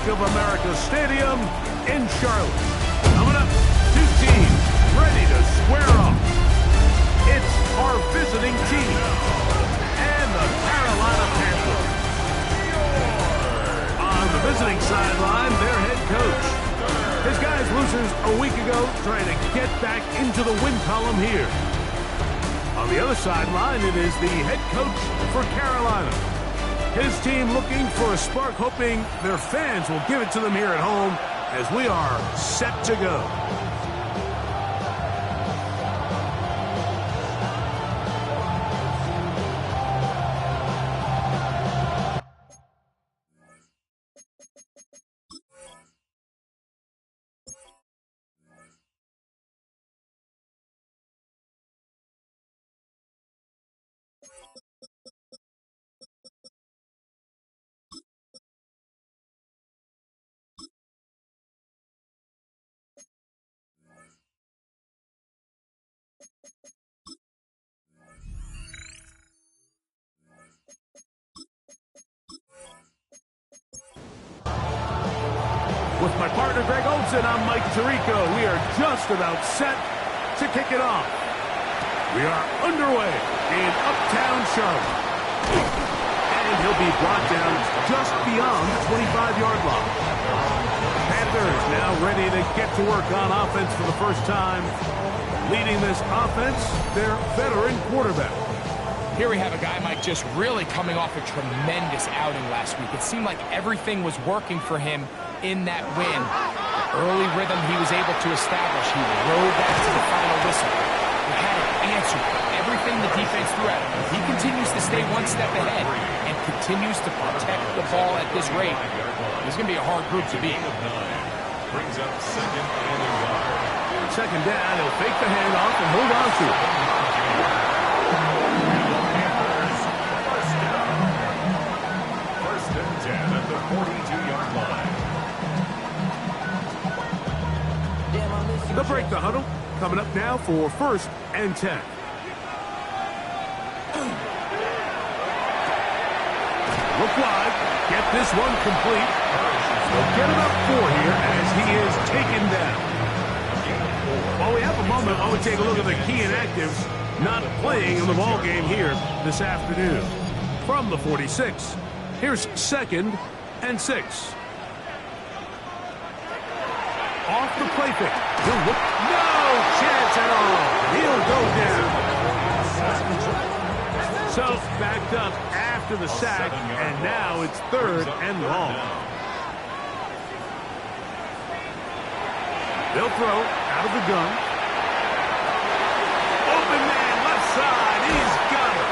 of America Stadium in Charlotte. Coming up, two teams ready to square off. It's our visiting team and the Carolina Panthers. On the visiting sideline, their head coach. His guys loses a week ago, trying to get back into the win column here. On the other sideline, it is the head coach for Carolina. His team looking for a spark, hoping their fans will give it to them here at home as we are set to go. With my partner, Greg Olson, I'm Mike Tirico. We are just about set to kick it off. We are underway in Uptown Charlotte. And he'll be brought down just beyond the 25-yard line. Panthers now ready to get to work on offense for the first time. Leading this offense, their veteran quarterback. Here we have a guy, Mike, just really coming off a tremendous outing last week. It seemed like everything was working for him in that win. The early rhythm he was able to establish. He rode that to the final whistle. He had an answer for everything the defense threw at him. He continues to stay one step ahead and continues to protect the ball at this rate. It's going to be a hard group to beat. Brings up second and a yard. Second down, he'll fake the handoff and hold on to it. First and 10 at the 42-yard line. They'll break the huddle. Coming up now for first and 10. Look wide. Get this one complete. They'll get about 4 here as he is taken down. While we have a moment, I would take a look at the key inactives not playing in the ball game here this afternoon. From the 46, here's second and 6. Off the play fake. He'll look. No chance at all. He'll go down. So backed up after the sack, and now it's third and long. They'll throw out of the gun. Open man, left side. He's got it.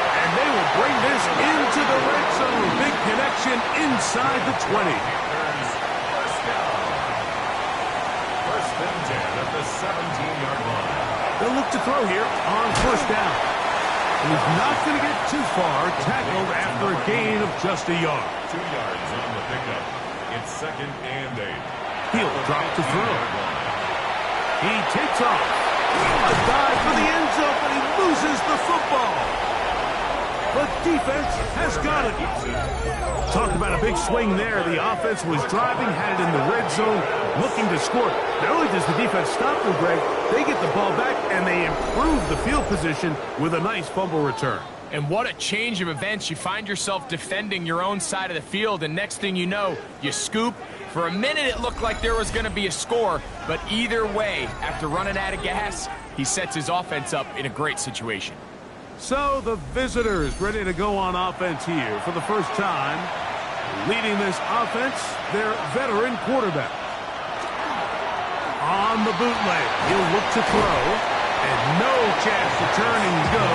And they will bring this into the red zone. Big connection inside the 20. At the 17-yard line. They'll look to throw here on first down. He's not going to get too far, tackled after a gain of just a yard. 2 yards on the pickup. It's second and 8. He'll drop to throw. He takes off. A dive for the end zone, but he loses the football. But defense has got it. Talk about a big swing there. The offense was driving, had it in the red zone, looking to score. Not only does the defense stop them, Greg, they get the ball back and they improve the field position with a nice fumble return. And what a change of events. You find yourself defending your own side of the field, and next thing you know, you scoop. For a minute, it looked like there was going to be a score, but either way, after running out of gas, he sets his offense up in a great situation. So the visitors ready to go on offense here for the first time. Leading this offense, their veteran quarterback. On the bootleg, he'll look to throw, and no chance to turn and go.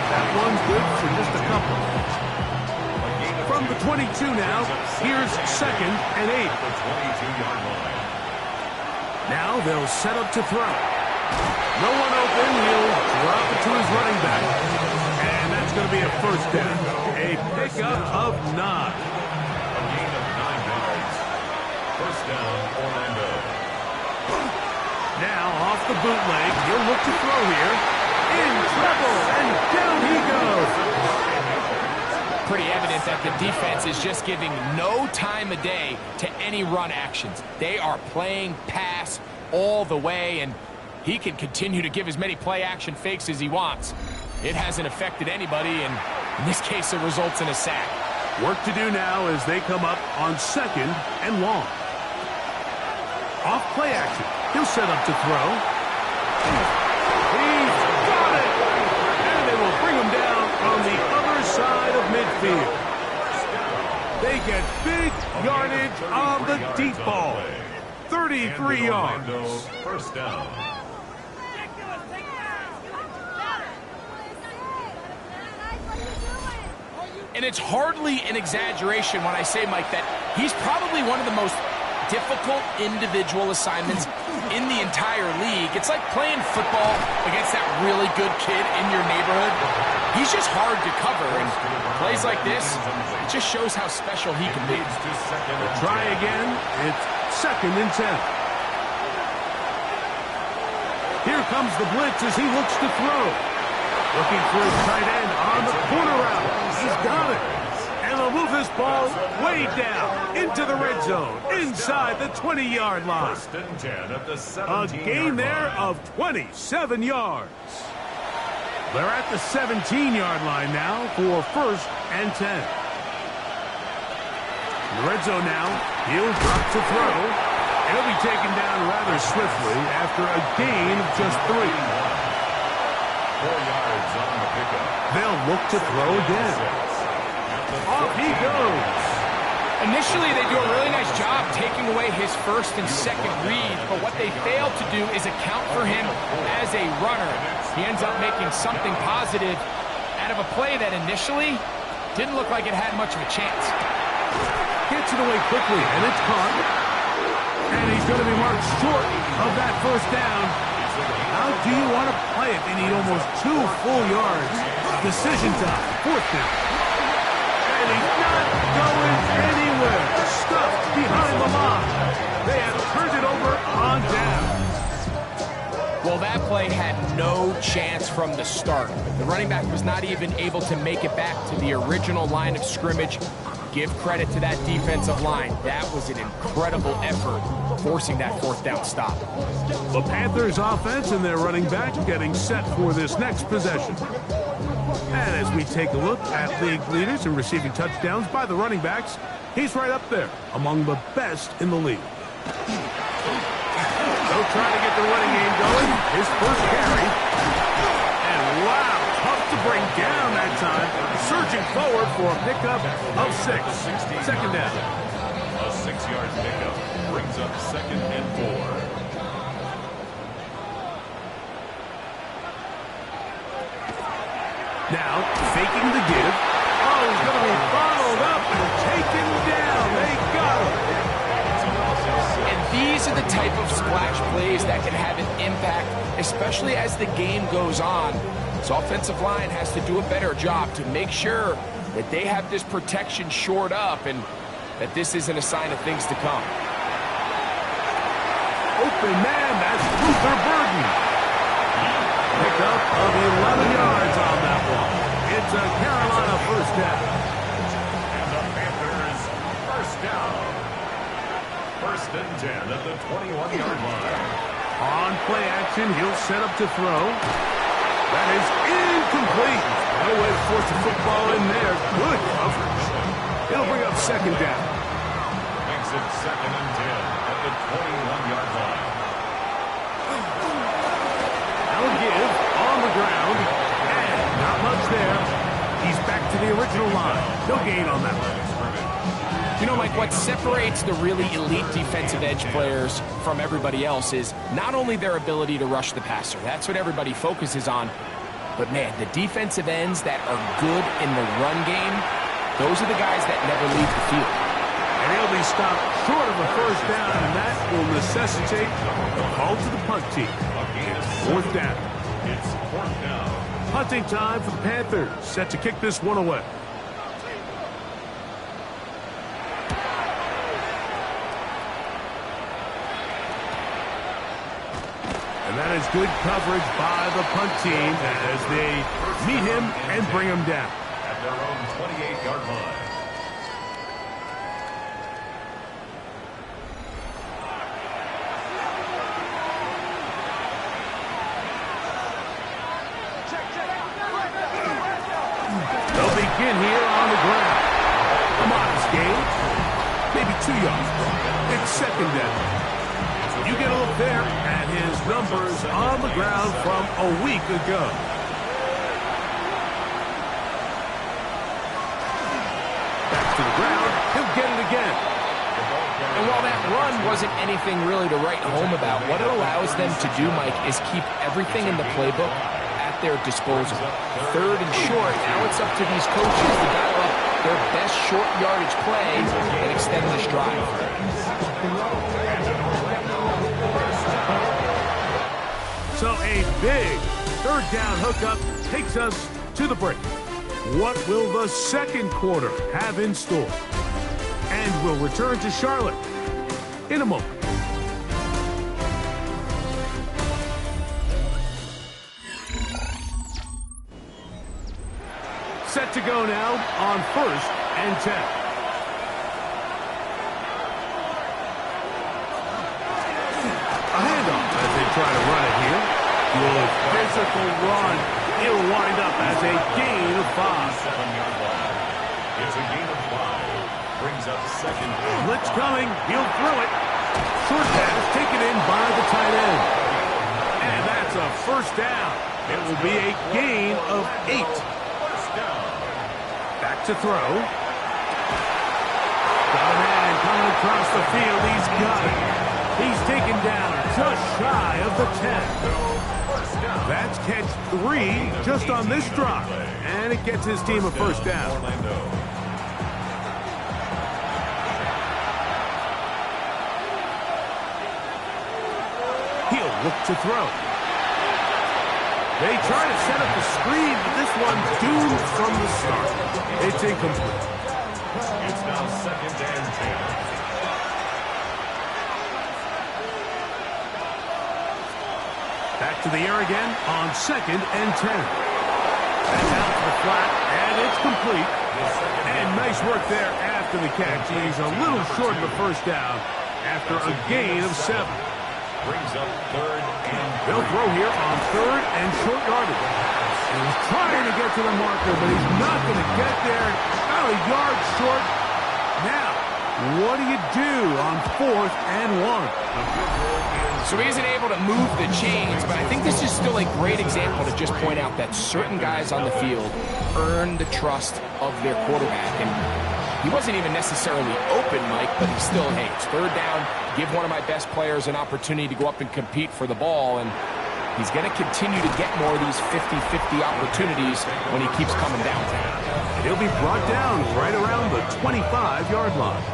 That one's good for just a couple. From the 22 now, here's second and 8. Now they'll set up to throw. No one open, he'll drop it to his running back. And that's going to be a first down. A pickup of 9. A gain of 9 yards. First down, Orlando. Now off the bootleg, he'll look to throw here. In trouble, and down he goes. pretty evident that the defense is just giving no time of day to any run actions. They are playing pass all the way, and he can continue to give as many play-action fakes as he wants. It hasn't affected anybody, and in this case, it results in a sack. Work to do now as they come up on 2nd and long. Off play action. He'll set up to throw. He's got it! And they will bring him down on the other side of midfield. They get big yardage on the deep ball. 33 yards. First down. And it's hardly an exaggeration when I say, Mike, that he's probably one of the most difficult individual assignments in the entire league. It's like playing football against that really good kid in your neighborhood. He's just hard to cover, and plays like this, it just shows how special he can be. Try again. It's 2nd and 10. Here comes the blitz as he looks to throw. Looking for his tight end on the corner route. He's got it. And they'll move this ball way down into the red zone, inside the 20-yard line. A gain there of 27 yards. They're at the 17-yard line now for 1st and 10. In the red zone now, he'll drop to throw. He'll be taken down rather swiftly after a gain of just 3. 4 yards on the pickup. They'll look to throw again. Off he goes. Initially, they do a really nice job taking away his 1st and 2nd read, but what they fail to do is account for him as a runner. He ends up making something positive out of a play that initially didn't look like it had much of a chance. Gets it away quickly, and it's caught. And he's going to be marked short of that 1st down. How do you want to play it? They need almost 2 full yards. Decision time, 4th down. And he's not going anywhere. Stuffed behind the line. They have turned it over on down. Well, that play had no chance from the start. The running back was not even able to make it back to the original line of scrimmage. Give credit to that defensive line. That was an incredible effort, forcing that 4th down stop. The Panthers offense and their running back getting set for this next possession. And as we take a look at league leaders in receiving touchdowns by the running backs, he's right up there among the best in the league. So trying to get the running game going. His 1st carry. And wow, tough to bring down that time. Surging forward for a pickup of 6. 2nd down. A 6-yard pickup brings up 2nd and 4. Now, faking the give. Oh, he's going to be followed up and taken down. They got him. And these are the type of splash plays that can have an impact, especially as the game goes on. So offensive line has to do a better job to make sure that they have this protection shored up and that this isn't a sign of things to come. Open man, that's Luther Burden. Pickup of 11 yards on that one. It's a Carolina 1st down. And the Panthers 1st down. 1st and 10 at the 21-yard line. On play action, he'll set up to throw. That is incomplete. No way to force the football in there. Good coverage. It'll bring up 2nd down. Makes it 2nd and 10 at the 21-yard line. Now give on the ground. And not much there. He's back to the original line. No gain on that one. You know, Mike, what separates the really elite defensive edge players from everybody else is not only their ability to rush the passer. That's what everybody focuses on. But, man, the defensive ends that are good in the run game, those are the guys that never leave the field. And he'll be stopped short of a 1st down, and that will necessitate a call to the punt team. It's 4th down. It's 4th down. Punting time for the Panthers, set to kick this one away. And that is good coverage by the punt team as they meet him and bring him down. At at their own 28-yard line. They'll begin here on the ground. A modest gain. Maybe 2 yards. It's second down. You get a look there at his numbers on the ground from a week ago. Back to the ground. He'll get it again. And while that run wasn't anything really to write home about, what it allows them to do, Mike, is keep everything in the playbook at their disposal. Third and short, now it's up to these coaches to dial up their best short yardage play and extend this drive. So a big third down hookup takes us to the break. What will the second quarter have in store? And we'll return to Charlotte in a moment. Set to go now on 1st and 10. A handoff as they try to run it here. Good physical run. It'll wind up as a gain of 5. 7-yard line. It's a gain of 5. Brings up second. Blitz coming. He'll throw it. Short pass taken in by the tight end. And that's a first down. It will be a gain of 8. First down. Back to throw. Got a man coming across the field. He's got it. He's taken down just shy of the 10. That's catch 3 just on this drive. And it gets his team a first down. He'll look to throw. They try to set up the screen, but this one's doomed from the start. It's incomplete. It's now second and 10. Back to the air again on 2nd and 10. That's out to the flat, and it's complete. And nice work there after the catch. He's a little short of the first down after a gain of 7. Brings up third and They'll throw here on 3rd and short yardage. He's trying to get to the marker, but he's not going to get there. About a yard short. Now, what do you do on 4th and 1? So he isn't able to move the chains, but I think this is still a great example to just point out that certain guys on the field earn the trust of their quarterback. And he wasn't even necessarily open, Mike, but he's still, hey, it's third down. Give one of my best players an opportunity to go up and compete for the ball. And he's going to continue to get more of these 50-50 opportunities when he keeps coming down. He'll be brought down right around the 25-yard line.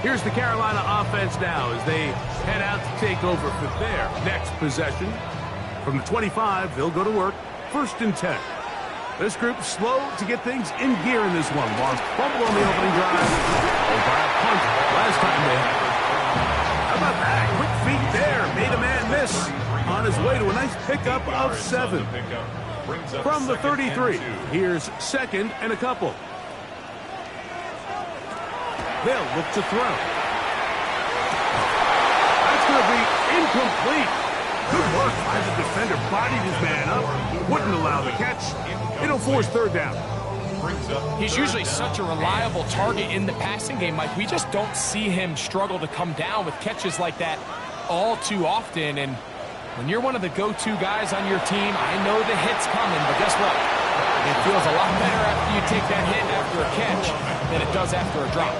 Here's the Carolina offense now as they head out to take over for their next possession. From the 25, they'll go to work. 1st and 10. This group slow to get things in gear in this one. Lost fumble on the opening drive. By a punt last time they had it. How about that? Quick feet there. Made a man miss on his way to a nice pickup of 7. From the 33, here's 2nd and a couple. They'll look to throw. That's going to be incomplete. Good work by the defender. Bodied his man up. Wouldn't allow the catch. It'll force 3rd down. He's usually such a reliable target in the passing game, Mike. We just don't see him struggle to come down with catches like that all too often. And when you're one of the go-to guys on your team, I know the hit's coming, but guess what? It feels a lot better after you take that hit after a catch than it does after a drop.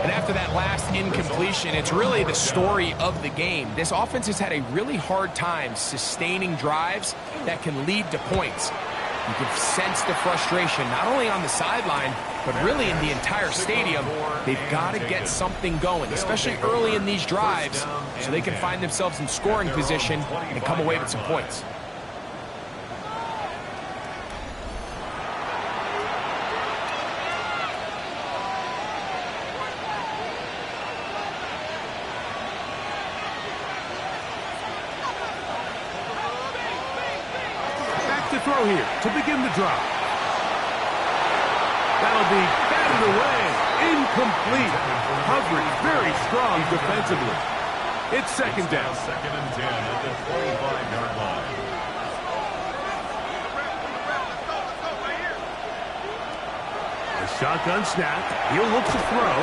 And after that last incompletion, it's really the story of the game. This offense has had a really hard time sustaining drives that can lead to points. You can sense the frustration, not only on the sideline, but really in the entire stadium. They've got to get something going, especially early in these drives, so they can find themselves in scoring position and come away with some points. Throw here to begin the drive. will be batted away. Incomplete. Coverage very strong defensively. It's second down. Second and 10 at the 25-yard line. A shotgun snap. He'll look to throw.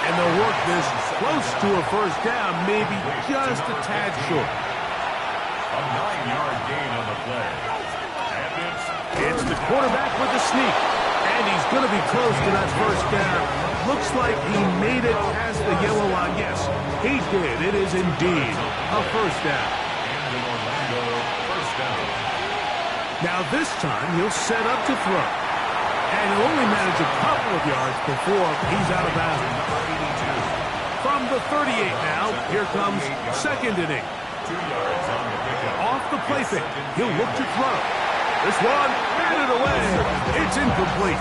And they'll work this close to a first down, maybe just a tad short. A 9-yard gain on the play. And it's the quarterback with the sneak. And he's going to be close to that first down. Looks like he made it past the yellow line. Yes, he did. It is indeed a first down. And an Orlando first down. Now this time he'll set up to throw. And he'll only manage a couple of yards before he's out of bounds. From the 38 now, here comes second and 8. 2 yards on the pickup. Off the play fake, he'll look to throw. This one, batted away. It's incomplete.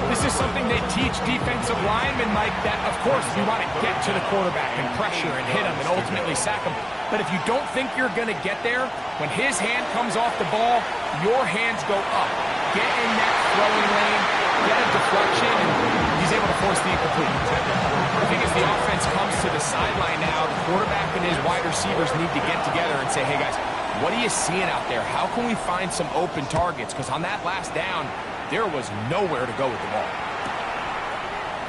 This is something they teach defensive linemen, Mike, that, of course, you want to get to the quarterback and pressure and hit him and ultimately sack him. But if you don't think you're going to get there, when his hand comes off the ball, your hands go up. Get in that throwing lane, get a deflection, and he's able to force the incomplete. I think as the offense comes to the sideline now, the quarterback and his wide receivers need to get together and say, hey, guys, what are you seeing out there? How can we find some open targets? Because on that last down, there was nowhere to go with the ball.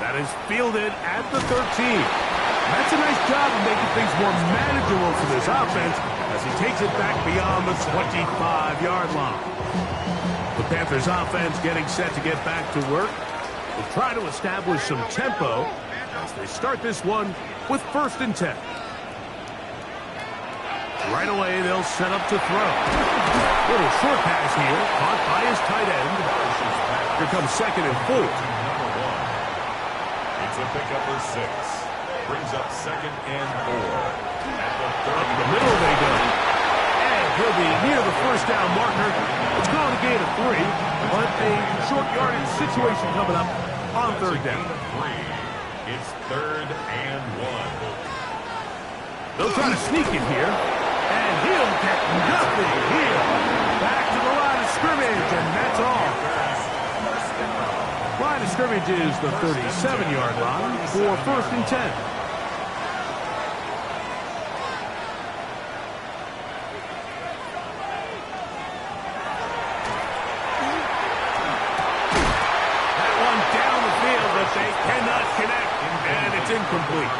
That is fielded at the 13. That's a nice job of making things more manageable for this offense as he takes it back beyond the 25-yard line. The Panthers offense getting set to get back to work. They'll try to establish some tempo as they start this one with first and 10. Right away, they'll set up to throw. Little short pass here, caught by his tight end. Here comes second and 4. It's a pickup of 6. Brings up second and 4. At the 30. Up the middle they go. And he'll be near the first down marker. It's called a gain of 3, but a short yardage situation coming up on third down. It's third and 1. They'll try to sneak it here. And he'll get nothing here. Back to the line of scrimmage, and that's all. Line of scrimmage is the 37-yard line for first and 10. That one down the field, but they cannot connect, and it's incomplete.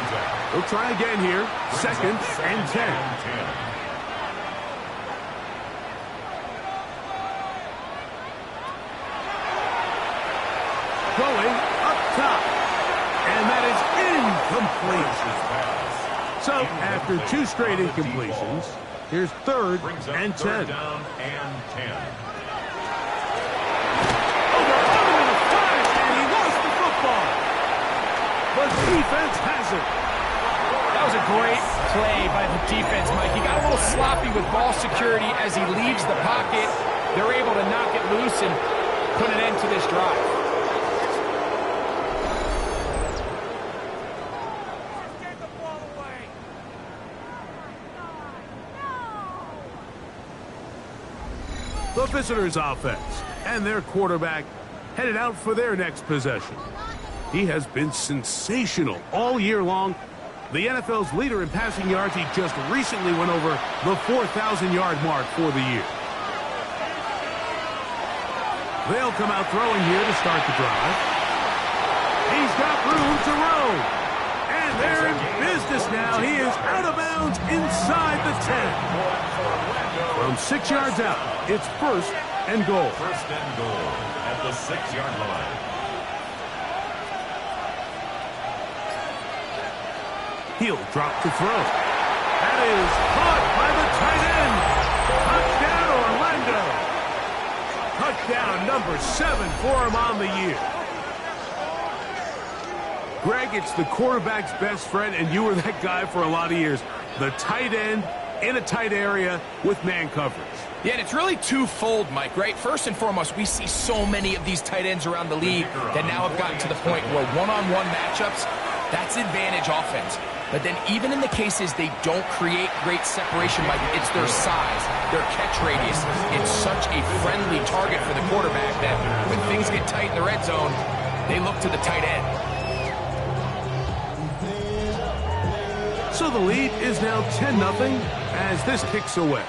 They'll try again here, second and 10. Going up top. And that is incomplete. So, after 2 straight incompletions, here's third and 10. Third down and 10. Over the 5, and he lost the football. The defense has it. That was a great play by the defense, Mike. He got a little sloppy with ball security as he leaves the pocket. They're able to knock it loose and put an end to this drive. The visitors' offense and their quarterback headed out for their next possession. He has been sensational all year long. The NFL's leader in passing yards, he just recently went over the 4,000-yard mark for the year. They'll come out throwing here to start the drive. He's got room to roam. And they're in business now. He is out of bounds inside the 10. From 6 yards out, it's first and goal. First and goal at the 6-yard line. He'll drop to throw. That is caught by the tight end. Touchdown, Orlando. Touchdown number 7 for him on the year. Greg, it's the quarterback's best friend, and you were that guy for a lot of years. The tight end in a tight area with man coverage. Yeah, and it's really twofold, Mike, right? First and foremost, we see so many of these tight ends around the league that now have gotten to the point where one-on-one matchups, That's advantage offense. But then even in the cases they don't create great separation, Mike, it's their size, their catch radius. It's such a friendly target for the quarterback that when things get tight in the red zone, they look to the tight end. So the lead is now 10-0 as this kicks away.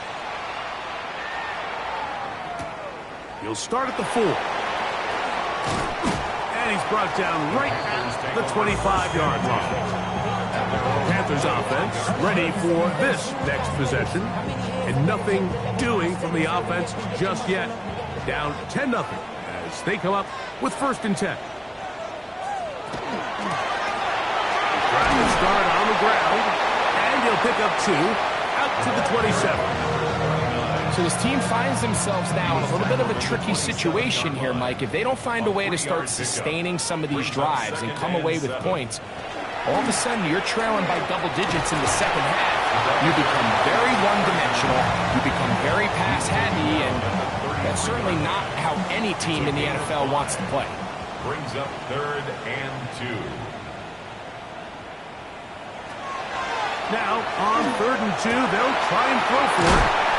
He'll start at the 4. And he's brought down right at the 25-yard line. Panthers offense ready for this next possession. And nothing doing from the offense just yet. Down 10-0 as they come up with 1st and 10. Trying to start on the ground. And he'll pick up 2 out to the 27. So this team finds themselves now in a little bit of a tricky situation here, Mike. If they don't find a way to start sustaining some of these drives and come away with points, all of a sudden you're trailing by double digits in the second half. You become very one-dimensional. You become very pass-heavy, and that's certainly not how any team in the NFL wants to play. Brings up 3rd and 2. Now, on 3rd and 2, they'll try and throw for it.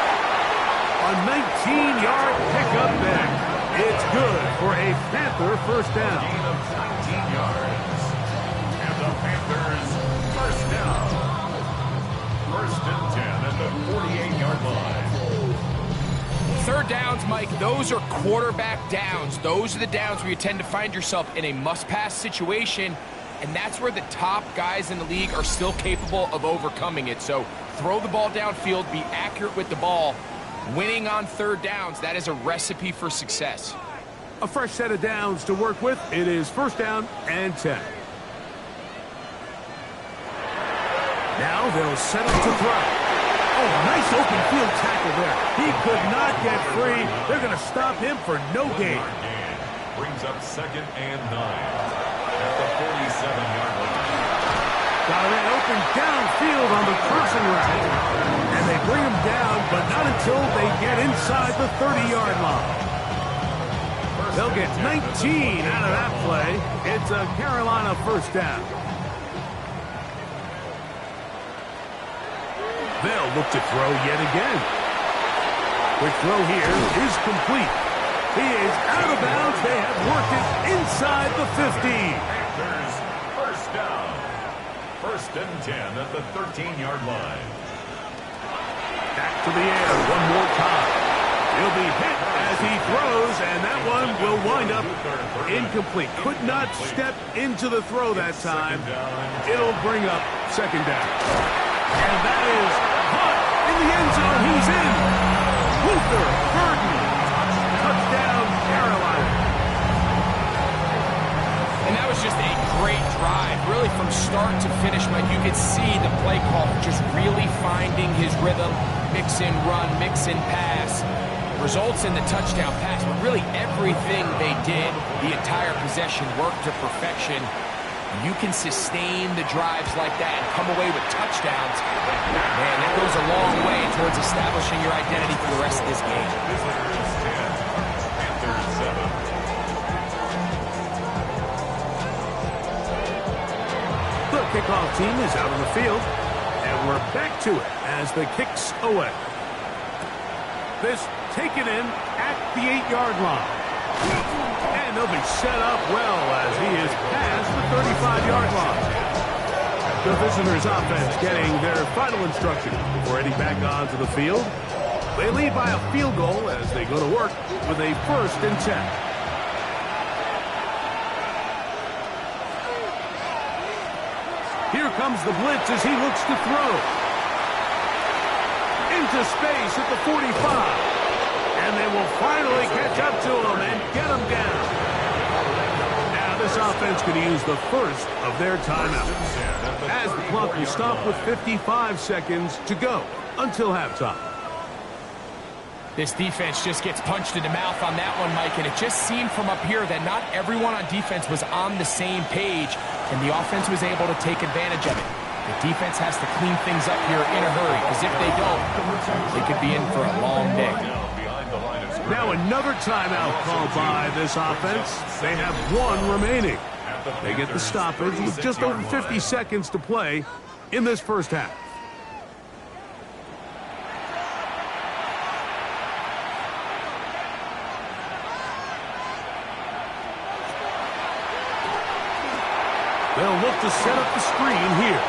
A 19-yard pickup there. It's good for a Panther 1st down. Gain of 19 yards. And the Panthers 1st down. 1st and 10 at the 48-yard line. 3rd downs, Mike, those are quarterback downs. Those are the downs where you tend to find yourself in a must-pass situation, and that's where the top guys in the league are still capable of overcoming it. So throw the ball downfield, be accurate with the ball. Winning on 3rd downs, that is a recipe for success. A fresh set of downs to work with. It is 1st down and 10. Now they'll set up to throw. Oh, nice open field tackle there. He could not get free. They're going to stop him for no gain. Brings up 2nd and 9 at the 47-yard line. Got it open downfield on the crossing route. And they bring him down, but not until they get inside the 30-yard line. They'll get 19 out of that play. It's a Carolina 1st down. They'll look to throw yet again. Quick throw here is complete. He is out of bounds. They have worked it inside the 50. Panthers 1st down. 1st and 10 at the 13-yard line. Back to the air one more time. He'll be hit as he throws, and that one will wind up incomplete. Could not step into the throw that time. It'll bring up 2nd down. And that is caught in the end zone. He's in. Luther Burden. Touchdown, Carolina. And that was just a great drive. Really from start to finish, Mike, you could see the play call just really finding his rhythm. Mix in run, mix in pass. Results in the touchdown pass. But really everything they did, the entire possession, worked to perfection. You can sustain the drives like that and come away with touchdowns. Man, that goes a long way towards establishing your identity for the rest of this game. Panthers 10, Panthers 7. The kickoff team is out on the field, and we're back to it as the kicks away. This taken in at the 8-yard line. And they'll be set up well as he is past the 35-yard line. The visitors' offense getting their final instruction before heading back onto the field. They lead by a field goal as they go to work with a 1st and 10. Here comes the blitz as he looks to throw. Into space at the 45. And they will finally catch up to him and get him down. Now this offense could use the 1st of their timeouts, as the clock will stop with 55 seconds to go until halftime. This defense just gets punched in the mouth on that one, Mike, and it just seemed from up here that not everyone on defense was on the same page, and the offense was able to take advantage of it. The defense has to clean things up here in a hurry, because if they don't, they could be in for a long day. Now another timeout called by this offense. They have 1 remaining. At They get the stoppage with just over 50 seconds to play in this first half. They'll look to set up the screen here.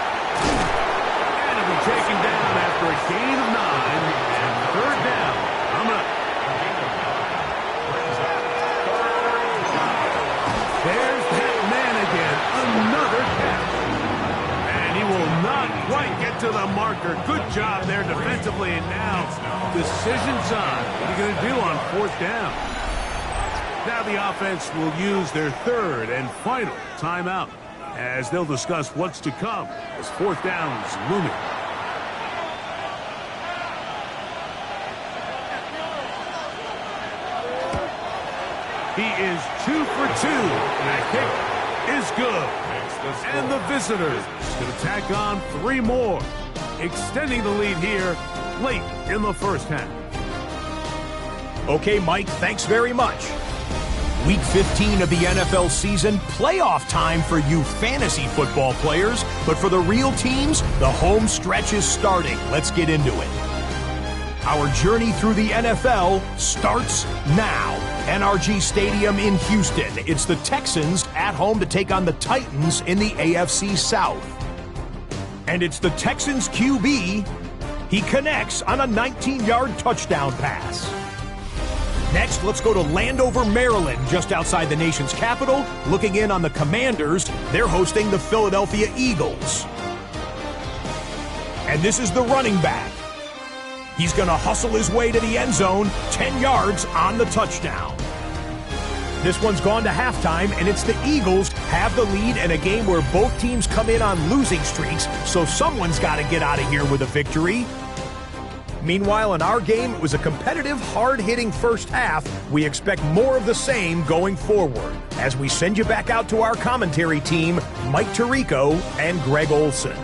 And it'll be taken down after a gain of 9 and third down. There's that man again. Another catch. And he will not quite get to the marker. Good job there defensively. And now decision's on. What are you going to do on fourth down? Now the offense will use their third and final timeout, as they'll discuss what's to come as fourth down is looming. He is 2 for 2. That kick is good. And the visitors going to tack on 3 more, extending the lead here late in the first half. Okay, Mike, thanks very much. Week 15 of the NFL season, playoff time for you fantasy football players, but for the real teams, the home stretch is starting. Let's get into it. Our journey through the NFL starts now. NRG Stadium in Houston. It's the Texans at home to take on the Titans in the AFC South. And it's the Texans QB. He connects on a 19-yard touchdown pass. Next, let's go to Landover, Maryland, just outside the nation's capital. Looking in on the Commanders, they're hosting the Philadelphia Eagles. And this is the running back. He's going to hustle his way to the end zone, 10 yards on the touchdown. This one's gone to halftime, and it's the Eagles have the lead in a game where both teams come in on losing streaks, so someone's got to get out of here with a victory. Meanwhile, in our game, it was a competitive, hard-hitting first half. We expect more of the same going forward. As we send you back out to our commentary team, Mike Tirico and Greg Olson.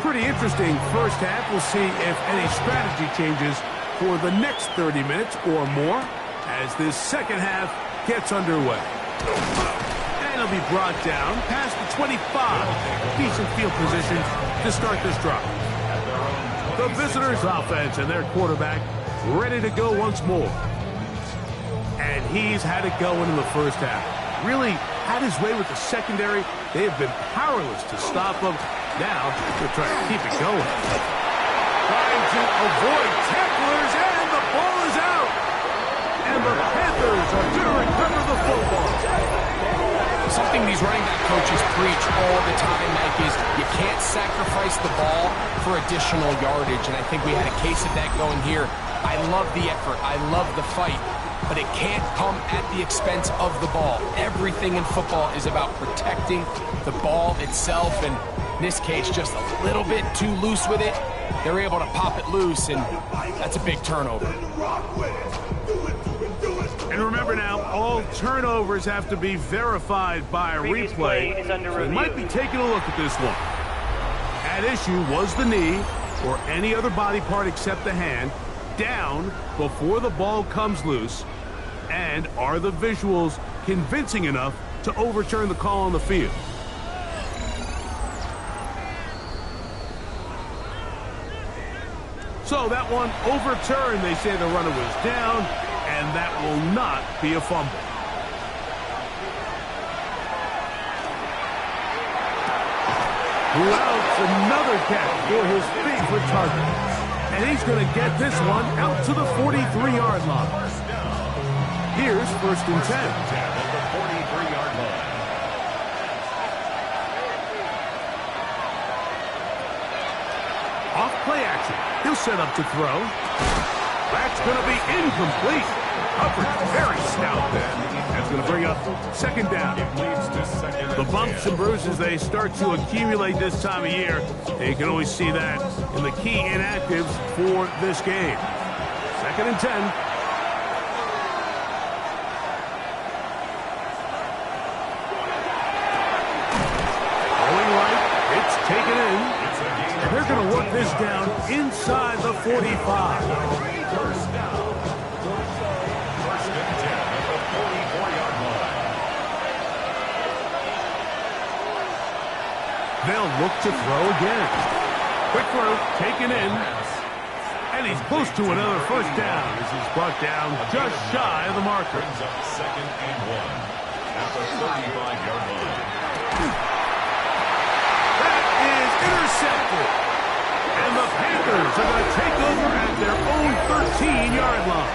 Pretty interesting first half. We'll see if any strategy changes for the next 30 minutes or more as this second half gets underway. And it'll be brought down past the 25. Decent field position to start this drive. The visitors' offense and their quarterback ready to go once more. And he's had it going in the first half. Really had his way with the secondary. They have been powerless to stop him. Now they're trying to keep it going. Trying to avoid tacklers, and the ball is out. And the Panthers are going to recover the football. Something these running back coaches preach all the time, Mike, is you can't sacrifice the ball for additional yardage. And I think we had a case of that going here. I love the effort. I love the fight. But it can't come at the expense of the ball. Everything in football is about protecting the ball itself. And in this case, just a little bit too loose with it. They're able to pop it loose, and that's a big turnover. And remember now, all turnovers have to be verified by a replay. So they might be taking a look at this one. At issue was the knee, or any other body part except the hand, down before the ball comes loose. And are the visuals convincing enough to overturn the call on the field? So that one overturned. They say the runner was down, and that will not be a fumble. Routs another catch for his favorite target. And he's going to get this one out to the 43-yard line. Here's 1st and 10. At the 43-yard line. Off play action. He'll set up to throw. That's going to be incomplete. Hubbard very stout there. That's going to bring up 2nd down. The bumps and bruises, they start to accumulate this time of year. You can always see that in the key inactives for this game. 2nd and 10. Going right, it's taken in. And they're going to work this down inside the 45. First down. 1st and 10 at the 44-yard line. They'll look to throw again. Quick throw, taken in. And he's close to another 1st down as he's brought down just shy of the marker. Brings up 2nd and 1 at the 35-yard line. That is intercepted. And the Panthers are going to take over at their own 13-yard line.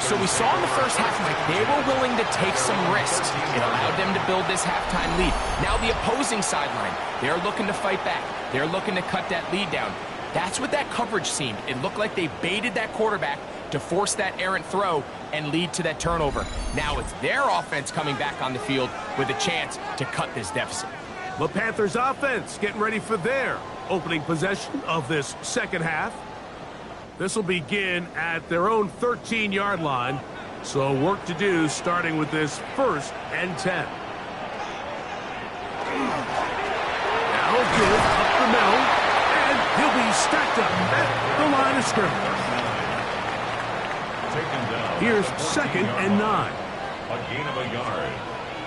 So we saw in the first half, Mike, they were willing to take some risks. It allowed them to build this halftime lead. Now the opposing sideline, they're looking to fight back. They're looking to cut that lead down. That's what that coverage seemed. It looked like they baited that quarterback to force that errant throw and lead to that turnover. Now it's their offense coming back on the field with a chance to cut this deficit. The Panthers offense getting ready for their opening possession of this 2nd half. This will begin at their own 13-yard line. So work to do starting with this 1st and 10. Now good up the middle. And he'll be stacked up at the line of scrimmage. Taken down. Here's 2nd and 9. A gain of a yard.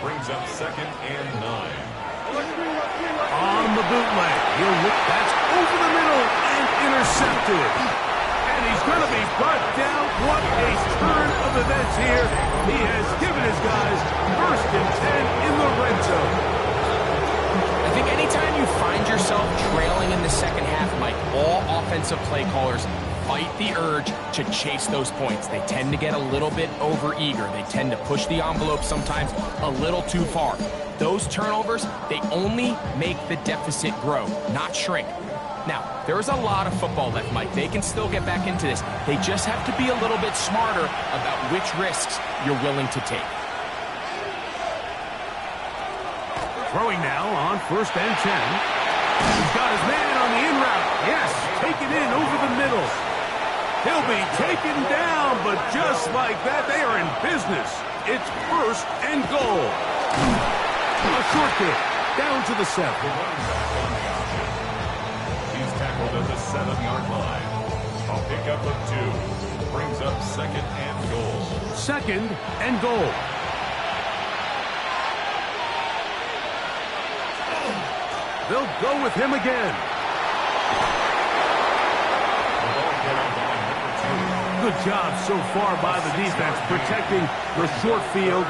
Brings up 2nd and 9. On the bootleg. He'll look. That's over the middle and intercepted. And he's going to be brought down. What a turn of events here. He has given his guys 1st and 10 in the red zone. I think anytime you find yourself trailing in the second half, Mike, all offensive play callers fight the urge to chase those points. They tend to get a little bit overeager. They tend to push the envelope sometimes a little too far. Those turnovers, they only make the deficit grow, not shrink. Now, there is a lot of football left, Mike. They can still get back into this. They just have to be a little bit smarter about which risks you're willing to take. Throwing now on 1st and 10. He's got his man on the in route. Yes, taken in over the middle. He'll be taken down, but just like that, they are in business. It's 1st and goal. A short kick down to the 7. He's tackled at the 7-yard line. A pickup of 2. Brings up 2nd and goal. 2nd and goal. They'll go with him again. Good job so far by the defense protecting the short field.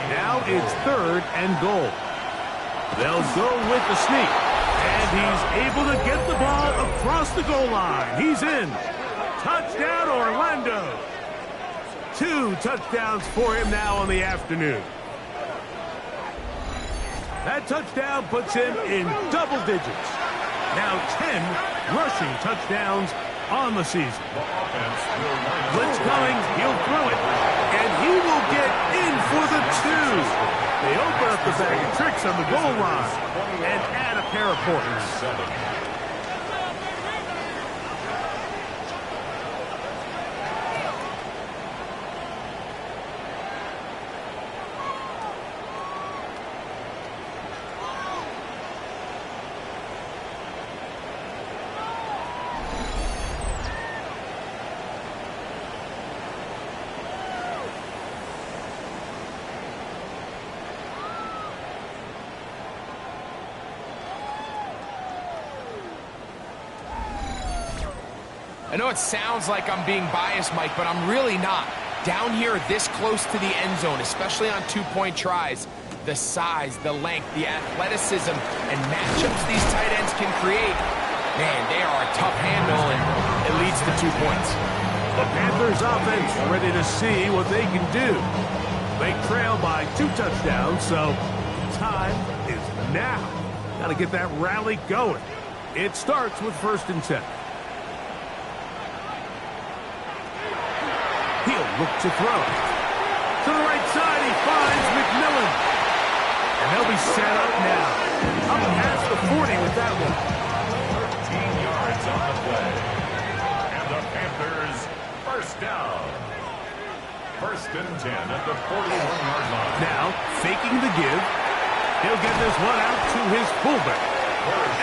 Now it's 3rd and goal. They'll go with the sneak. And he's able to get the ball across the goal line. He's in. Touchdown, Orlando. 2 touchdowns for him now on the afternoon. That touchdown puts him in double digits. Now 10 rushing touchdowns on the season. Blitz coming, he'll throw it, and he will get in for the 2. They open up the bag of tricks on the goal line and add a pair of points. I know it sounds like I'm being biased, Mike, but I'm really not. Down here this close to the end zone, especially on two-point tries, the size, the length, the athleticism, and matchups these tight ends can create, man, they are a tough handle, and it leads to 2 points. The Panthers offense ready to see what they can do. They trail by 2 touchdowns, so time is now. Got to get that rally going. It starts with 1st and 10. He'll look to throw. To the right side, he finds McMillan. And they'll be set up now. Up past the 40 with that one. 13 yards on the play. And the Panthers, 1st down. 1st and 10 at the 41-yard line. Now, faking the give. He'll get this one out to his fullback.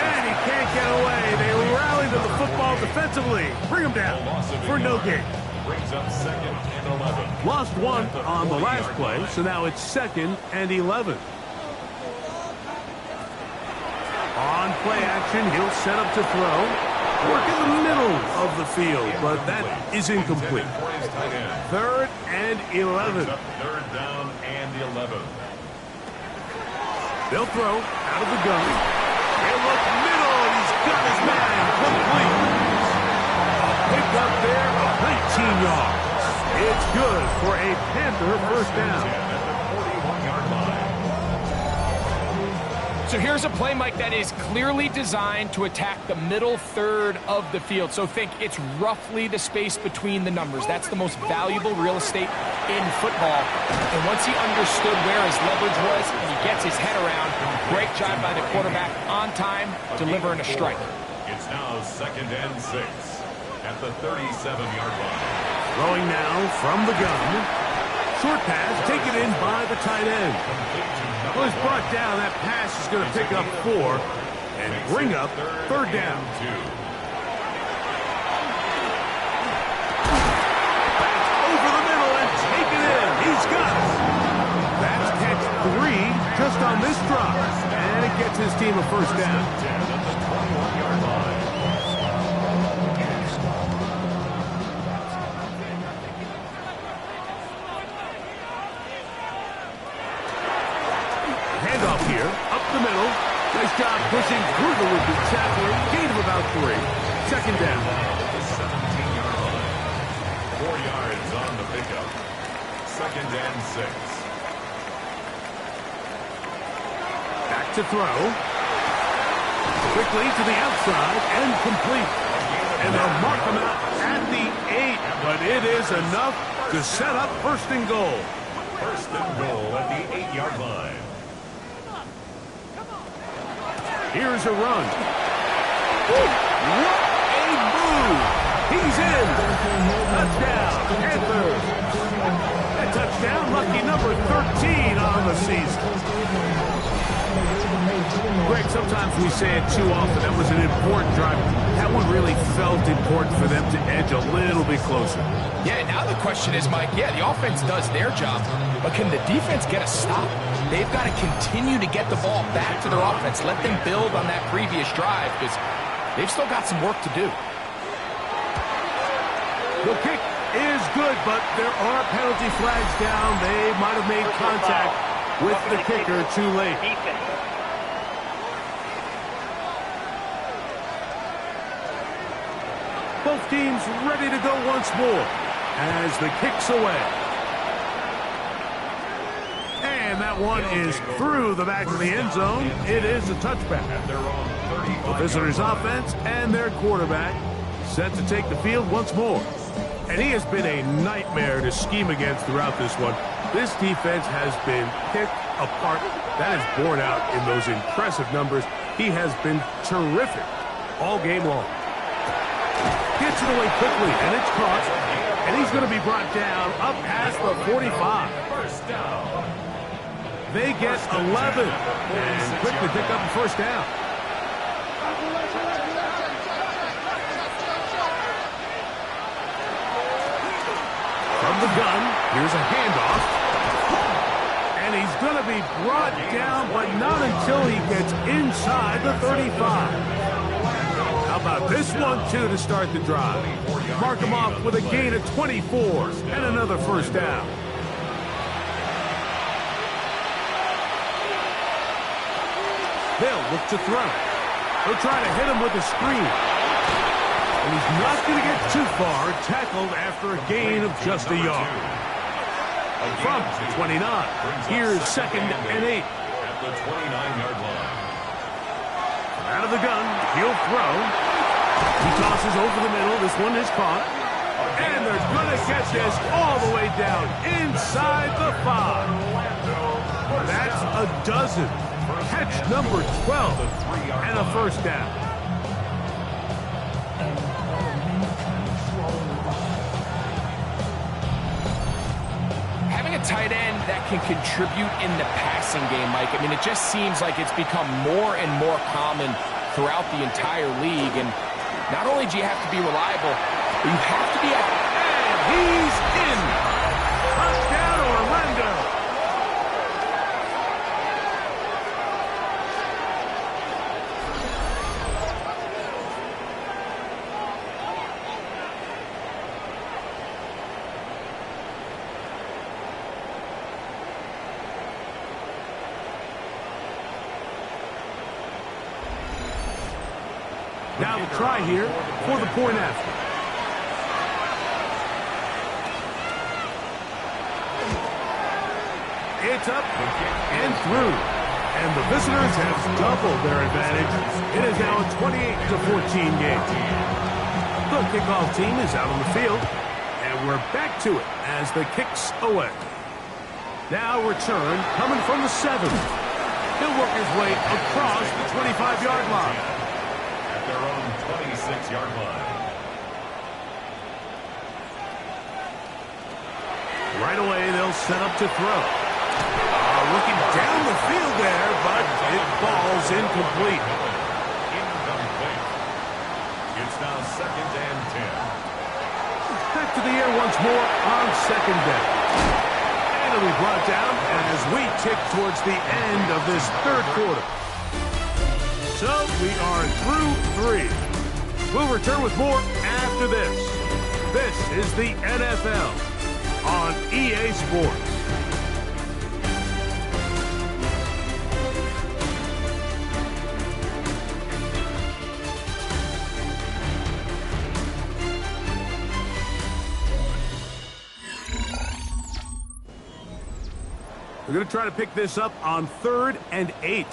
And he can't get away. They rally to the football defensively. Bring him down for no gain. Brings up 2nd and 11. Lost 1 on the last play, so now it's 2nd and 11. On play action, he'll set up to throw. Work in the middle of the field, but that is incomplete. 3rd and 11. 3rd down and 11. They'll throw out of the gun. He'll look middle, and he's got his man complete. Pick up there, 19 yards. It's good for a Panther 1st down. So here's a play, Mike, that is clearly designed to attack the middle third of the field. So think it's roughly the space between the numbers. That's the most valuable real estate in football. And once he understood where his leverage was and he gets his head around, great job by the quarterback on time, delivering a strike. It's now 2nd and 6 at the 37-yard line. Throwing now from the gun. Short pass taken in by the tight end. Well, he's brought down. That pass is going to pick up 4 and bring up 3rd down. Back over the middle and take it in. He's got it. That's catch 3 just on this drop. And it gets his team a 1st down. Handoff here, up the middle. Nice job pushing through the would-be tackler. Gain of about 3. 2nd down. 17-yard line. 4 yards on the pickup. 2nd and 6. Back to throw. Quickly to the outside and complete. And they'll mark him out at the 8. But it is enough to set up 1st and goal. 1st and goal at the 8-yard line. Here's a run. What a move. He's in. Touchdown, Panthers. A touchdown, lucky number 13 on the season. Greg, sometimes we say it too often. That was an important drive. That one really felt important for them to edge a little bit closer. Yeah, now the question is, Mike, yeah, the offense does their job, but can the defense get a stop? They've got to continue to get the ball back to their offense. Let them build on that previous drive because they've still got some work to do. The kick is good, but there are penalty flags down. They might have made contact with the kicker too late. Both teams ready to go once more as the kick's away. And that one is through the back of the end zone. It is a touchback. The visitors' offense and their quarterback set to take the field once more. And he has been a nightmare to scheme against throughout this one. This defense has been picked apart. That is borne out in those impressive numbers. He has been terrific all game long. Gets it away quickly, and it's caught. And he's going to be brought down up past the 45. They get 11 and quickly pick up a 1st down. From the gun, here's a handoff. And he's going to be brought down, but not until he gets inside the 35. How about this one, too, to start the drive? Mark him off with a gain of 24 and another first down. They'll look to throw. They'll try to hit him with a screen. And he's not going to get too far, tackled after a gain of just a yard. From the 29, here's 2nd and 8. At the 29-yard line. Out of the gun, he'll throw. He tosses over the middle. This one is caught. And they're going to get this all the way down inside the 5. That's a dozen. Catch number 12 and a first down. Having a tight end that can contribute in the passing game, Mike, I mean, it just seems like it's become more and more common throughout the entire league. And not only do you have to be reliable, but you have to be And he's in. Touchdown, Orlando. Now the try here for the point after. It's up and through. And the visitors have doubled their advantage. It is now a 28-14 game. The kickoff team is out on the field. And we're back to it as the kicks away. Now return coming from the 7. He'll work his way across the 25-yard line. Their own 26-yard line. Right away, they'll set up to throw. Looking down the field there, but it falls incomplete. Incomplete. It's now 2nd and 10. Back to the air once more on 2nd down. And it'll be brought down as we tick towards the end of this 3rd quarter. So we are through 3. We'll return with more after this. This is the NFL on EA Sports. We're going to try to pick this up on 3rd and 8.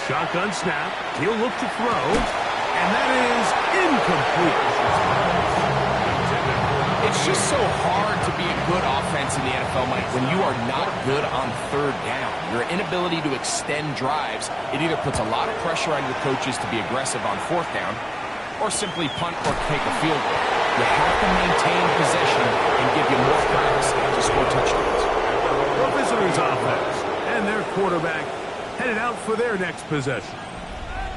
Shotgun snap. He'll look to throw. And that is incomplete. It's just so hard to be a good offense in the NFL, Mike, when you are not good on 3rd down. Your inability to extend drives, it either puts a lot of pressure on your coaches to be aggressive on 4th down or simply punt or take a field goal. You have to maintain possession and give you more practice to score touchdowns. The visitors' offense and their quarterback headed out for their next possession.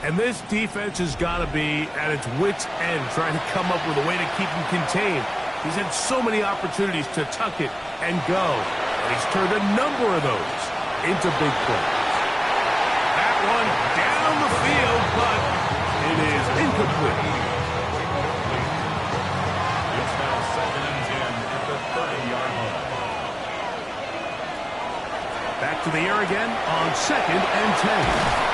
And this defense has got to be at its wits' end trying to come up with a way to keep him contained. He's had so many opportunities to tuck it and go. And he's turned a number of those into big plays. That one down the field, but it is incomplete. It's now 2nd and 10 at the 30-yard line. Back to the air again on 2nd and 10.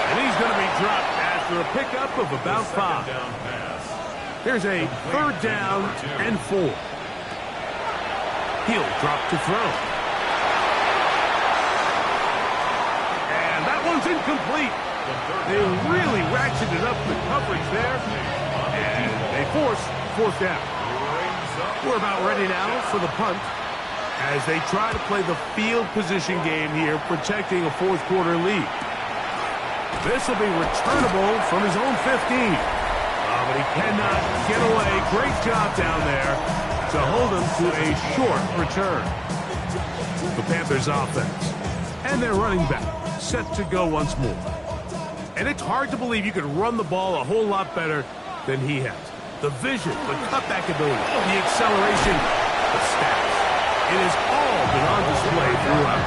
And he's going to be dropped after a pickup of about 5. Down pass. Here's a 3rd down and 4. He'll drop to throw. And that one's incomplete. They really ratcheted up the coverage there. And they force 4th down. We're about ready now for the punt as they try to play the field position game here, protecting a 4th quarter lead. This will be returnable from his own 15. But he cannot get away. Great job down there to hold him to a short return. The Panthers offense and their running back set to go once more. And it's hard to believe you could run the ball a whole lot better than he has. The vision, the cutback ability, the acceleration, the stats. It has all been on display throughout.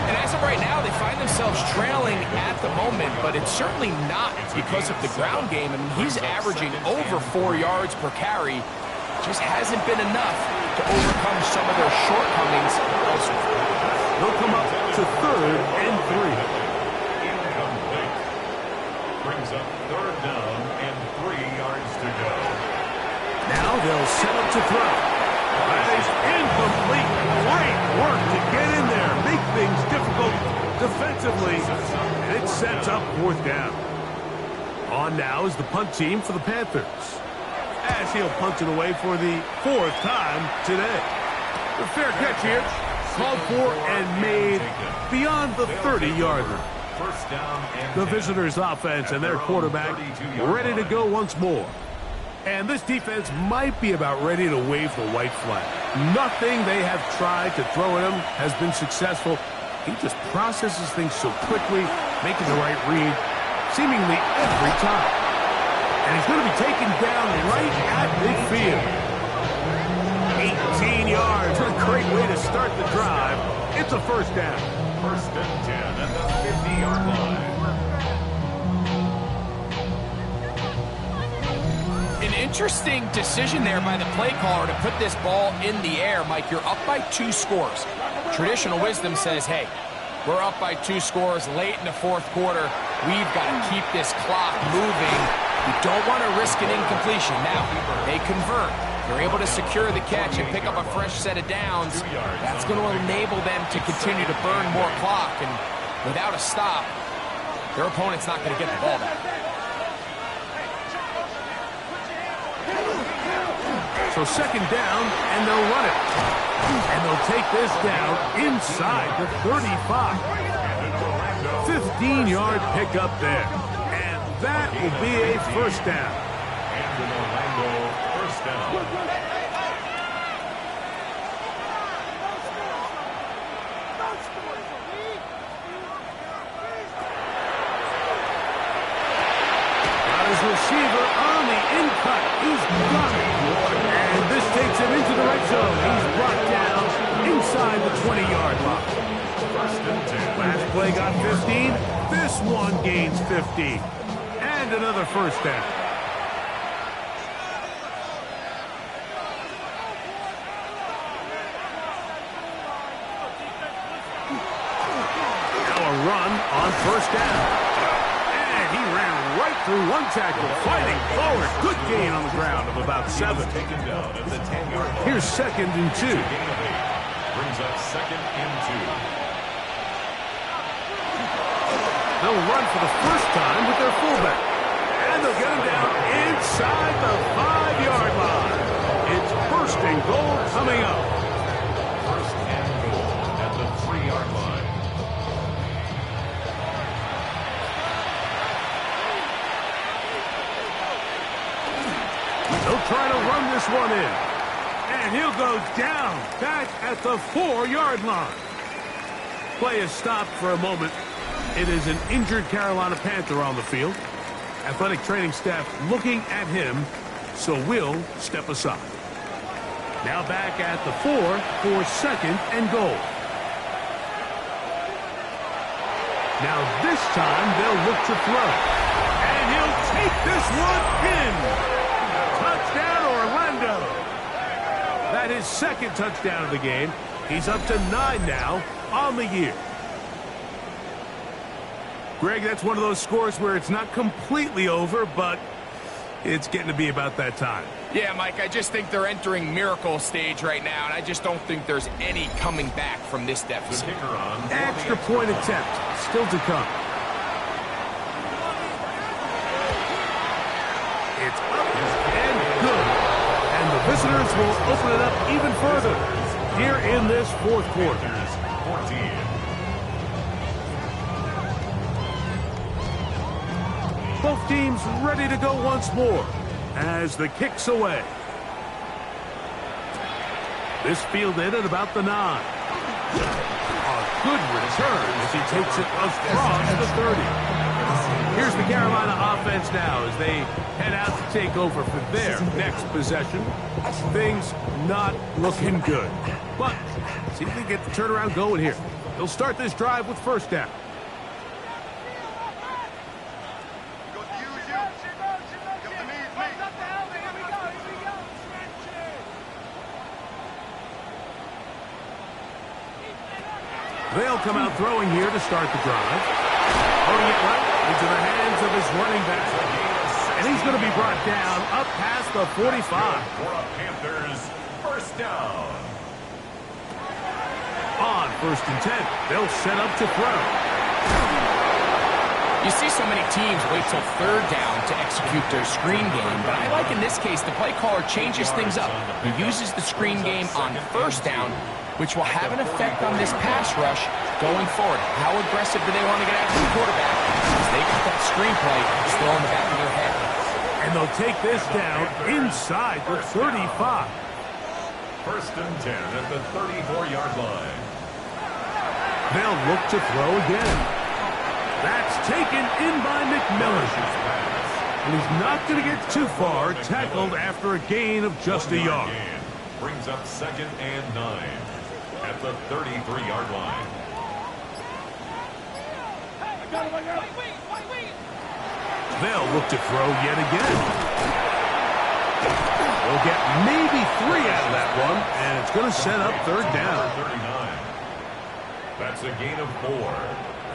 And as of right now, they find themselves trailing at the moment, but it's certainly not because of the ground game. I mean, he's averaging over 4 yards per carry. Just hasn't been enough to overcome some of their shortcomings. They'll come up to 3rd and 3. Incomplete. Brings up 3rd down and 3 yards to go. Now they'll set up to throw. That is incomplete. Great work to get in there. Make things difficult defensively. And it sets up 4th down. On now is the punt team for the Panthers, as he'll punt it away for the 4th time today. The fair catch here, called for and made beyond the 30-yard line. First down and The visitors' offense and their quarterback ready to go once more. And this defense might be about ready to wave the white flag. Nothing they have tried to throw at him has been successful. He just processes things so quickly, making the right read seemingly every time. And he's going to be taken down right at midfield. 18 yards. What a great way to start the drive. It's a 1st down. 1st and 10 at the 50-yard line. An interesting decision there by the play caller to put this ball in the air. Mike, you're up by 2 scores. Traditional wisdom says, hey, we're up by 2 scores late in the 4th quarter. We've got to keep this clock moving. You don't want to risk an incompletion. Now, they convert. They're able to secure the catch and pick up a fresh set of downs. That's going to enable them to continue to burn more clock. And without a stop, their opponent's not going to get the ball back. So 2nd down, and they'll run it. And they'll take this down inside the 35. 15-yard pickup there. And that will be a 1st down. And an Orlando 1st down. Receiver on the in-cut. He's got it. And this takes him into the red zone. He's brought down inside the 20-yard line. 1st and 10. Last play got 15. This one gains 15. And another 1st down. Now a run on 1st down. He ran right through one tackle, fighting forward. Good gain on the ground of about 7. Taken down at the 10-yard line. Here's 2nd and 2. Gain of 8. Brings up 2nd and 2. They'll run for the first time with their fullback. And they'll get him down inside the 5-yard line. It's 1st and goal coming up. 1st and goal at the 3-yard line. They'll try to run this one in. And he'll go down back at the 4-yard line. Play is stopped for a moment. It is an injured Carolina Panther on the field. Athletic training staff looking at him, so we'll step aside. Now back at the 4 for 2nd and goal. Now this time they'll look to throw. And he'll take this one in. Touchdown, Orlando. That is 2nd touchdown of the game. He's up to 9 now on the year. Greg, that's one of those scores where it's not completely over, but it's getting to be about that time. Yeah, Mike, I just think they're entering miracle stage right now, and I just don't think there's any coming back from this deficit. Extra point attempt still to come. It's up and good. And the visitors will open it up even further here in this 4th quarter. 14. Both teams ready to go once more as the kick's away. This fielded at about the 9. A good return as he takes it across the 30. Here's the Carolina offense now as they head out to take over for their next possession. Things not looking good. But see if they get the turnaround going here. He'll start this drive with first down. They'll come out throwing here to start the drive. Throwing it right into the hands of his running back. And he's going to be brought down up past the 45. For a Panthers first down. On first and 10, they'll set up to throw. You see so many teams wait till third down to execute their screen game, but I like in this case the play caller changes things up. He uses the screen game on first down, which will have an effect on this pass rush going forward. How aggressive do they want to get after the quarterback? Because they got that screenplay still in the back of their head. And they'll take this down inside the 35. First and 10 at the 34-yard line. They'll look to throw again. That's taken in by McMillan. And he's not going to get too far, tackled after a gain of just a yard. Brings up second and 9 at the 33-yard line. They'll look to throw yet again. They'll get maybe 3 out of that one, and it's going to set up third down. 39. That's a gain of 4.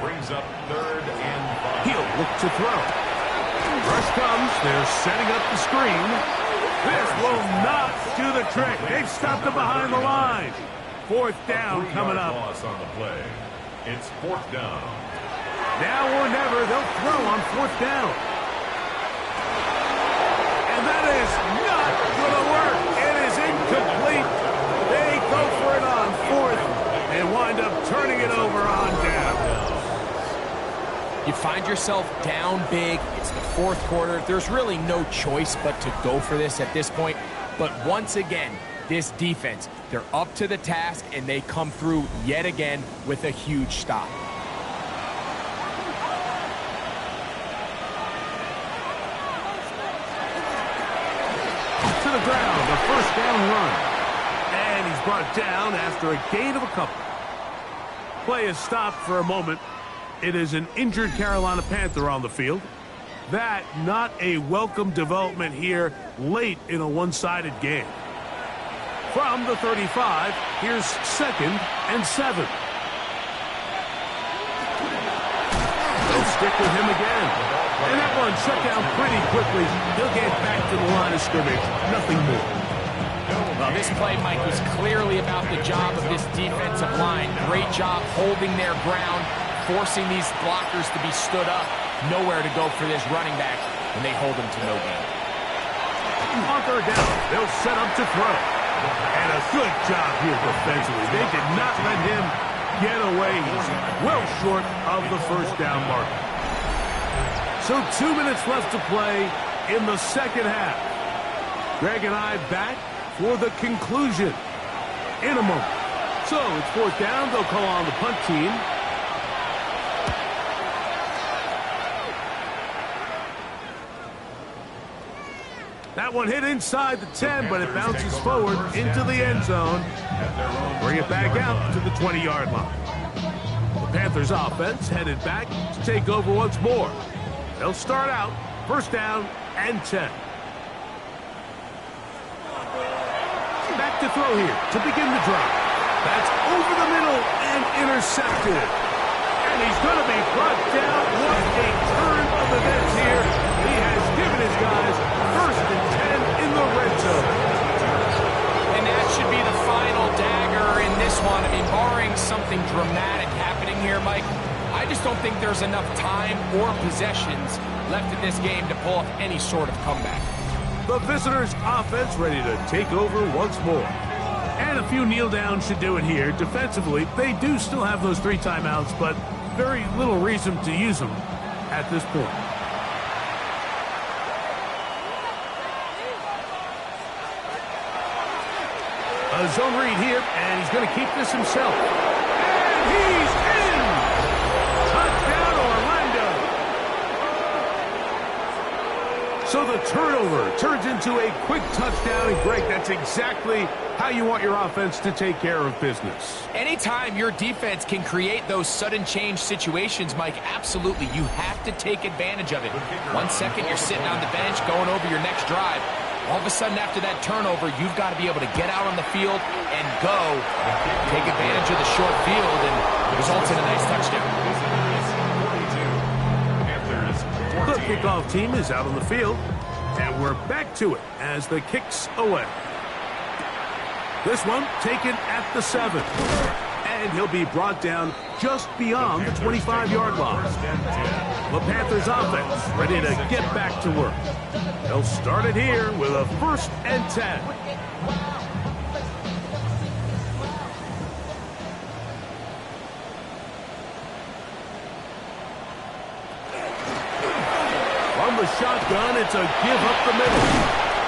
Brings up third and 5. He'll look to throw. Rush comes. They're setting up the screen. This will not do the trick. They've stopped him behind the line. Fourth down coming up. Loss on the play. It's fourth down. Now or never, they'll throw on fourth down. And that is not going to work. It is incomplete. They go for it on fourth and wind up turning it over on down. You find yourself down big. It's the fourth quarter. There's really no choice but to go for this at this point. But once again, this defense, they're up to the task, and they come through yet again with a huge stop. To the ground, a first down run. And he's brought down after a gain of a couple. Play is stopped for a moment. It is an injured Carolina Panther on the field. That not a welcome development here late in a one-sided game. From the 35, here's second and 7. They'll stick with him again. And that one shut down pretty quickly. He'll get back to the line of scrimmage. Nothing more. Well, this play, Mike, was clearly about the job of this defensive line. Great job holding their ground, forcing these blockers to be stood up. Nowhere to go for this running back, and they hold him to no gain. On third down, they'll set up to throw. And a good job here defensively. They did not let him get away. He's well short of the first down mark. So 2 minutes left to play in the second half. Greg and I back for the conclusion in a moment. So it's fourth down. They'll call on the punt team. That one hit inside the 10, but it bounces forward into the end zone. Bring it back out to the 20-yard line. The Panthers offense headed back to take over once more. They'll start out first down and 10. Back to throw here to begin the drive. That's over the middle and intercepted. And he's going to be brought down. What a turn of events here. He has given his guys first and 10 in the red zone. And that should be the final dagger in this one. I mean, barring something dramatic happening here, Mike, I just don't think there's enough time or possessions left in this game to pull off any sort of comeback. The visitors' offense ready to take over once more. And a few kneel downs should do it here. Defensively, they do still have those 3 timeouts, but very little reason to use them at this point. A zone read here, and he's going to keep this himself. And he's in! Touchdown, Orlando! So the turnover turns into a quick touchdown, and Greg, that's exactly how you want your offense to take care of business. Anytime your defense can create those sudden change situations, Mike, absolutely, you have to take advantage of it. 1 second, you're sitting on the bench, going over your next drive. All of a sudden, after that turnover, you've got to be able to get out on the field and go. Take advantage of the short field, and it results in a nice touchdown. The kickoff team is out on the field, and we're back to it as the kick's away. This one taken at the 7. And he'll be brought down just beyond the 25-yard line. The Panthers offense ready to get back to work. They'll start it here with a 1st and 10. From the shotgun, it's a give up the middle.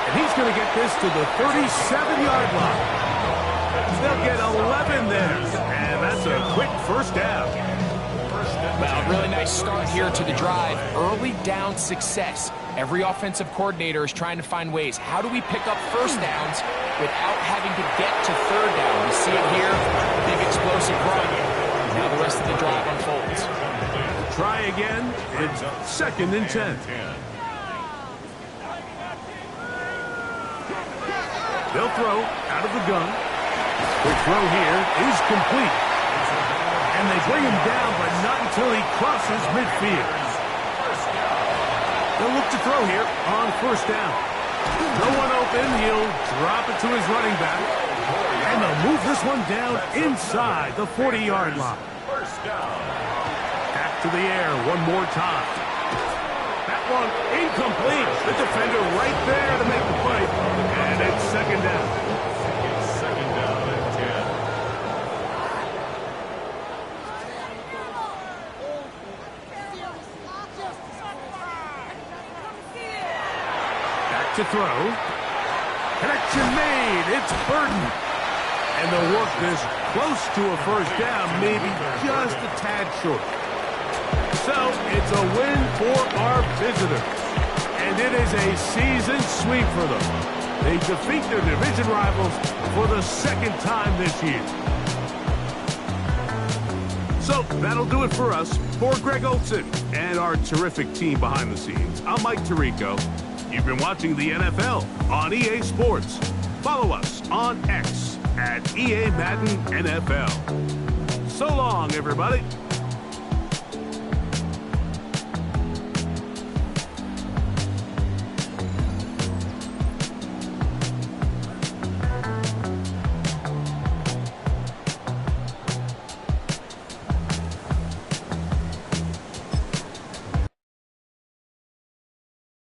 And he's going to get this to the 37-yard line. They'll get 11 there, and that's a quick 1st down. Well, really nice start here to the drive. Early down success. Every offensive coordinator is trying to find ways. How do we pick up 1st downs without having to get to 3rd down? We see it here, big explosive run. Now the rest of the drive unfolds. Try again. It's 2nd and 10. They'll throw out of the gun. Quick throw here is complete. And they bring him down, but not until he crosses midfield. They'll look to throw here on 1st down. No one open. He'll drop it to his running back. And they'll move this one down inside the 40-yard line. Back to the air one more time. That one incomplete. The defender right there to make the play. And it's 2nd down. To throw. Connection made. It's Burton. And they'll work this close to a 1st down, maybe just a tad short. So it's a win for our visitors. And it is a season sweep for them. They defeat their division rivals for the 2nd time this year. So that'll do it for us. For Greg Olson and our terrific team behind the scenes, I'm Mike Tirico. You've been watching the NFL on EA Sports. Follow us on X at EA Madden NFL. So long, everybody.